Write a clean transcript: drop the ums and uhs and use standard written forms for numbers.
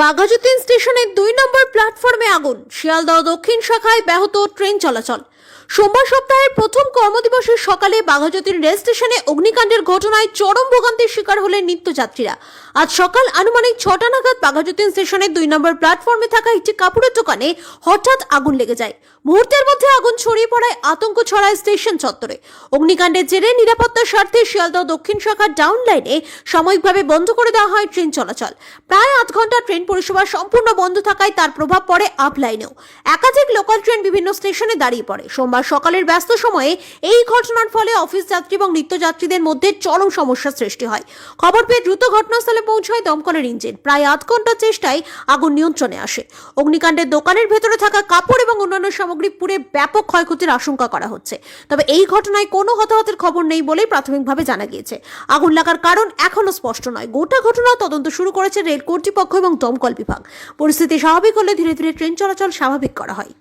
বাঘাযতীন স্টেশনের 2 নম্বর প্ল্যাটফর্মে আগুন, শিয়ালদহ দক্ষিণ শাখায় ব্যাহত ট্রেন চলাচল। সোমবার সপ্তাহের প্রথম কর্মদিবসের সকালে বাঘাযতীন রেল স্টেশনে অগ্নিকাণ্ডের ঘটনায় চরম ভোগান্তির শিকার হলেন নিত্যযাত্রীরা। আজ সকাল আনুমানিক 6টা নাগাদ বাঘাযতীন স্টেশনের 2 নম্বর প্ল্যাটফর্মে থাকা একটি কাপড়ের দোকানে হঠাৎ আগুন লেগে যায়। মুহূর্তের মধ্যে আগুন ছড়িয়ে পড়ায় আতঙ্ক ছড়ায় স্টেশন চত্বরে। অগ্নিকাণ্ডের জেরে নিরাপত্তার স্বার্থে শিয়ালদহ দক্ষিণ শাখার ডাউন লাইনে সাময়িকভাবে বন্ধ করে দেওয়া হয় ট্রেন চলাচল। প্রায় 8 ঘন্টা ট্রেন পরিষেবা সম্পূর্ণ বন্ধ থাকায় তার প্রভাব পড়ে আপ লাইনেও। একাধিক লোকাল ট্রেন বিভিন্ন স্টেশনে দাঁড়িয়ে পড়ে। সোমবার সকালের ব্যস্ত সময়ে এই ঘটনার ফলে অফিস যাত্রী এবং নিত্যযাত্রীদের মধ্যে চরম সমস্যার সৃষ্টি হয়। খবর পেয়ে দ্রুত ঘটনাস্থলে পৌঁছায় দমকলের ইঞ্জিন। প্রায় 8 ঘন্টার চেষ্টায় আগুন নিয়ন্ত্রণে আসে। অগ্নিকাণ্ডে দোকানের ভেতরে থাকা কাপড় এবং অন্যান্য সামগ্রী পুড়ে ব্যাপক ক্ষয়ক্ষতির আশঙ্কা করা হচ্ছে। তবে এই ঘটনায় কোনো হতাহতের খবর নেই বলেই প্রাথমিকভাবে জানা গিয়েছে। আগুন লাগার কারণ এখনো স্পষ্ট নয়। গোটা ঘটনা তদন্ত শুরু করেছে রেল কর্তৃপক্ষ এবং দমকল বিভাগ। পরিস্থিতি স্বাভাবিক হলে ধীরে ধীরে ট্রেন চলাচল স্বাভাবিক করা হয়।